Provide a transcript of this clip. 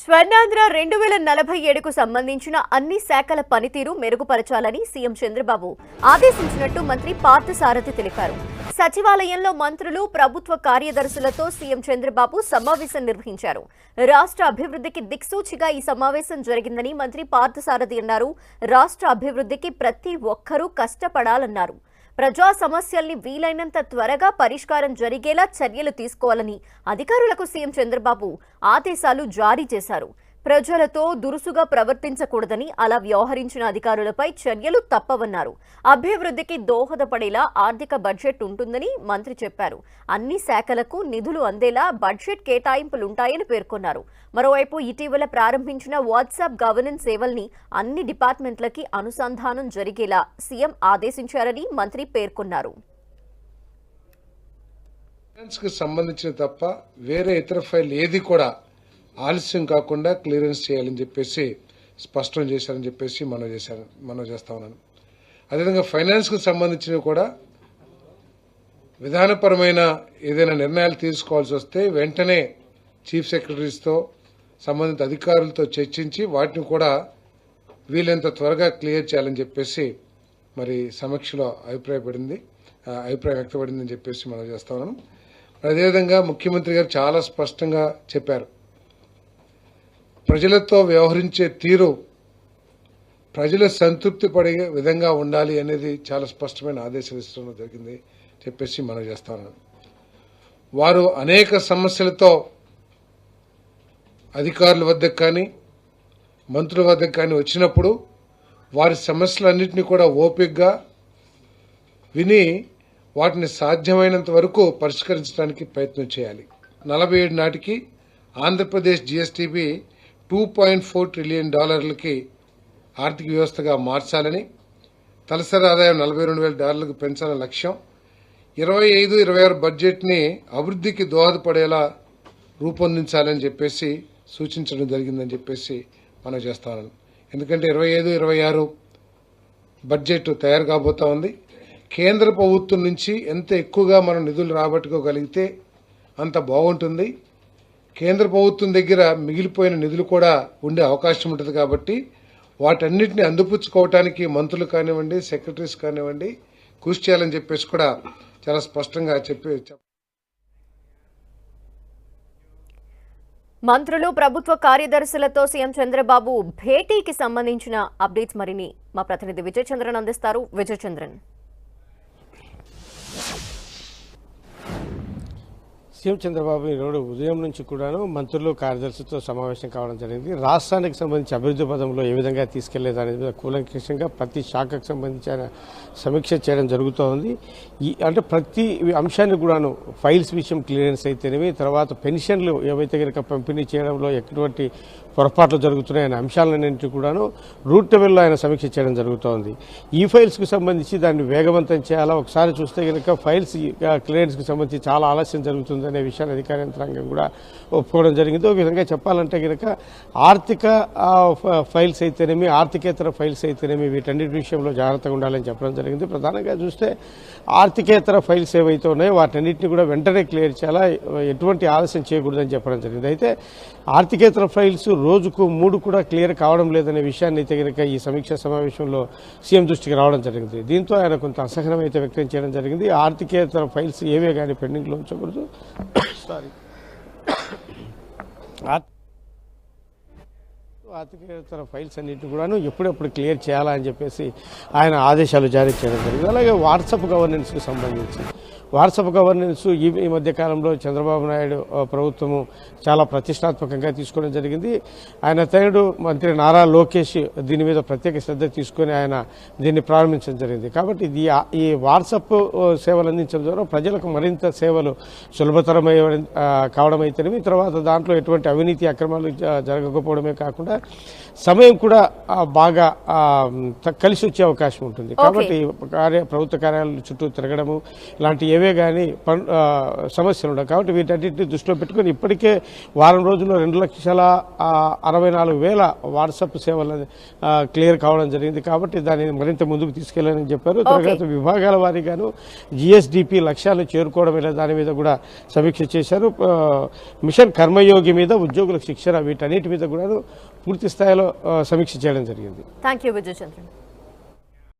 స్వర్ణాంధ్ర 2047కు సంబంధించిన అన్ని శాఖల పనితీరు మెరుగుపరచాలని సీఎం చంద్రబాబు ఆదేశించినట్టు మంత్రి పార్థసారథి తెలిపారు. సచివాలయంలో మంత్రులు, ప్రభుత్వ కార్యదర్శులతో సీఎం చంద్రబాబు సమావేశం నిర్వహించారు. రాష్ట్ర అభివృద్ధికి దిక్సూచిగా ఈ సమావేశం జరిగిందని మంత్రి పార్థసారథి అన్నారు. రాష్ట్ర అభివృద్ధికి ప్రతి ఒక్కరూ కష్టపడాలన్నారు. ప్రజా సమస్యల్ని వీలైనంత త్వరగా పరిష్కారం జరిగేలా చర్యలు తీసుకోవాలని అధికారులకు సీఎం చంద్రబాబు ఆదేశాలు జారీ చేశారు. ప్రజలతో దురుసుగా ప్రవర్తించకూడదని, అలా వ్యవహరించిన అధికారులపై చర్యలు తప్పవన్నారు. అభివృద్ధికి దోహదపడేలా ఆర్థిక బడ్జెట్ ఉంటుందని మంత్రి చెప్పారు. అన్ని శాఖలకు నిధులు అందేలా బడ్జెట్ కేటాయింపులుంటాయని పేర్కొన్నారు. మరోవైపు ఇటీవల ప్రారంభించిన వాట్సాప్ గవర్నెన్స్ సేవల్ని అన్ని డిపార్ట్మెంట్లకి అనుసంధానం జరిగేలా సీఎం ఆదేశించారని మంత్రి పేర్కొన్నారు. సంబంధించిన తప్ప వేరే ఇతర ఫైల్ ఏది కూడా ఆలస్యం కాకుండా క్లియరెన్స్ చేయాలని చెప్పేసి స్పష్టం చేశారని చెప్పేసి మనం చేస్తా ఉన్నాను. అదేవిధంగా ఫైనాన్స్కు సంబంధించినవి కూడా విధానపరమైన ఏదైనా నిర్ణయాలు తీసుకోవాల్సి వస్తే వెంటనే చీఫ్ సెక్రటరీస్తో సంబంధిత అధికారులతో చర్చించి వాటిని కూడా వీలైనంత త్వరగా క్లియర్ చేయాలని చెప్పేసి మరి సమీక్షలో అభిప్రాయం వ్యక్తపడిందని చెప్పేసి మనం చేస్తా ఉన్నాం. అదేవిధంగా ముఖ్యమంత్రి గారు చాలా స్పష్టంగా చెప్పారు, ప్రజలతో వ్యవహరించే తీరు ప్రజల సంతృప్తి పడే విధంగా ఉండాలి అనేది చాలా స్పష్టమైన ఆదేశాలు ఇస్తూ జరిగింది చెప్పేసి మనం చేస్తాను. వారు అనేక సమస్యలతో అధికారుల వద్దకు కానీ మంత్రుల వద్దకు కానీ వచ్చినప్పుడు వారి సమస్యలన్నింటినీ కూడా ఓపికగా విని వాటిని సాధ్యమైనంత వరకు పరిష్కరించడానికి ప్రయత్నం చేయాలి. 47 నాటికి ఆంధ్రప్రదేశ్ జీఎస్టీపీ $2.4 ట్రిలియన్ ఆర్థిక వ్యవస్థగా మార్చాలని, తలసరి ఆదాయం $42,000 పెంచాలని లక్ష్యం. 25-26 బడ్జెట్ని అభివృద్ధికి దోహదపడేలా రూపొందించాలని చెప్పేసి సూచించడం జరిగిందని చెప్పేసి మనం చేస్తాం. ఎందుకంటే 25-26 బడ్జెట్ తయారు కాబోతా ఉంది. కేంద్ర ప్రభుత్వం నుంచి ఎంత ఎక్కువగా మనం నిధులు రాబట్టుకోగలిగితే అంత బాగుంటుంది. కేంద్ర ప్రభుత్వం దగ్గర మిగిలిపోయిన నిధులు కూడా ఉండే అవకాశం ఉంటుంది. కాబట్టి వాటన్నిటిని అందిపుచ్చుకోవటానికి మంత్రులు కానివ్వండి, సెక్రటరీస్ కానివ్వండి కృషి చేయాలని చెప్పేసి కూడా చాలా స్పష్టంగా మంత్రులు, ప్రభుత్వ కార్యదర్శులతో సీఎం చంద్రబాబు భేటీకి సంబంధించిన అప్డేట్స్ మరిన్ని మా ప్రతినిధి విజయ్ చంద్రన్ అందిస్తారు. విజయ్ చంద్రన్. సీఎం చంద్రబాబు ఈరోజు ఉదయం నుంచి కూడాను మంత్రులు, కార్యదర్శులతో సమావేశం కావడం జరిగింది. రాష్ట్రానికి సంబంధించి అభివృద్ధి పదంలో ఏ విధంగా తీసుకెళ్లేదు అనేది కూలంకషంగా ప్రతి శాఖకు సంబంధించిన సమీక్ష చేయడం జరుగుతూ ఉంది. అంటే ప్రతి అంశాన్ని కూడాను ఫైల్స్ విషయం క్లియరెన్స్ అయితేనేవి, తర్వాత పెన్షన్లు ఏవైతే కనుక పంపిణీ చేయడంలో ఎటువంటి పొరపాట్లు జరుగుతున్నాయనే అంశాలన్నింటినీ కూడాను రూట్ లెవెల్లో ఆయన సమీక్ష చేయడం జరుగుతూ ఉంది. ఈ ఫైల్స్కు సంబంధించి దాన్ని వేగవంతం చేయాలా, ఒకసారి చూస్తే కనుక ఫైల్స్ క్లియరెన్స్కి సంబంధించి చాలా ఆలస్యం జరుగుతుందనే విషయాన్ని అధికార యంత్రాంగం కూడా ఒప్పుకోవడం జరిగింది. ఒక విధంగా చెప్పాలంటే కనుక ఆర్థిక ఫైల్స్ అయితేనేమి, ఆర్థికేతర ఫైల్స్ అయితేనేమి వీటన్నిటి విషయంలో జాగ్రత్తగా ఉండాలని చెప్పడం జరిగింది. ప్రధానంగా చూస్తే ఆర్థికేతర ఫైల్స్ ఏవైతే ఉన్నాయో వాటన్నిటిని కూడా వెంటనే క్లియర్ చేయాలా, ఎటువంటి ఆలస్యం చేయకూడదని చెప్పడం జరిగింది. అయితే ఆర్థికేతర ఫైల్స్ రోజుకు 3 కూడా క్లియర్ కావడం లేదనే విషయాన్ని అయితే కనుక ఈ సమీక్షా సమావేశంలో సీఎం దృష్టికి రావడం జరిగింది. దీంతో ఆయన కొంత అసహనం అయితే వ్యక్తం చేయడం జరిగింది. ఆర్థికేతర ఫైల్స్ ఏవే కానీ పెండింగ్లో ఉంచకూడదు, ఆర్థికేతర ఫైల్స్ అన్నింటినీ కూడాను ఎప్పుడెప్పుడు క్లియర్ చేయాలా అని చెప్పేసి ఆయన ఆదేశాలు జారీ చేయడం జరిగింది. అలాగే వాట్సాప్ గవర్నెన్స్కి సంబంధించి వాట్సాప్ గవర్నెన్స్ ఈ మధ్య కాలంలో చంద్రబాబు నాయుడు ప్రభుత్వము చాలా ప్రతిష్టాత్మకంగా తీసుకోవడం జరిగింది. ఆయన తనయుడు మంత్రి నారా లోకేష్ దీని మీద ప్రత్యేక శ్రద్ధ తీసుకుని ఆయన దీన్ని ప్రారంభించడం జరిగింది. కాబట్టి ఈ వాట్సాప్ సేవలు అందించడం ద్వారా ప్రజలకు మరింత సేవలు సులభతరమై కావడం అయితేనేమి, తర్వాత దాంట్లో ఎటువంటి అవినీతి అక్రమాలు జరగకపోవడమే కాకుండా సమయం కూడా బాగా కలిసి వచ్చే అవకాశం ఉంటుంది. కాబట్టి ప్రభుత్వ కార్యాలయాల చుట్టూ తిరగడము ఇలాంటి ఏవే కానీ సమస్యలు ఉండవు. కాబట్టి వీటన్నిటిని దృష్టిలో పెట్టుకుని ఇప్పటికే వారం రోజుల్లో 2,64,000 వాట్సాప్ సేవలు క్లియర్ కావడం జరిగింది. కాబట్టి దాన్ని మరింత ముందుకు తీసుకెళ్లాలని చెప్పారు. తర్వాత విభాగాల వారీగాను జిఎస్డిపి లక్ష్యాలను చేరుకోవడం మీద దాని మీద కూడా సమీక్ష చేశారు. మిషన్ కర్మయోగి మీద ఉద్యోగులకు శిక్షణ వీటన్నిటి మీద కూడా పూర్తి స్థాయిలో సమీక్ష చేయడం జరిగింది. Thank you Vijayachandran.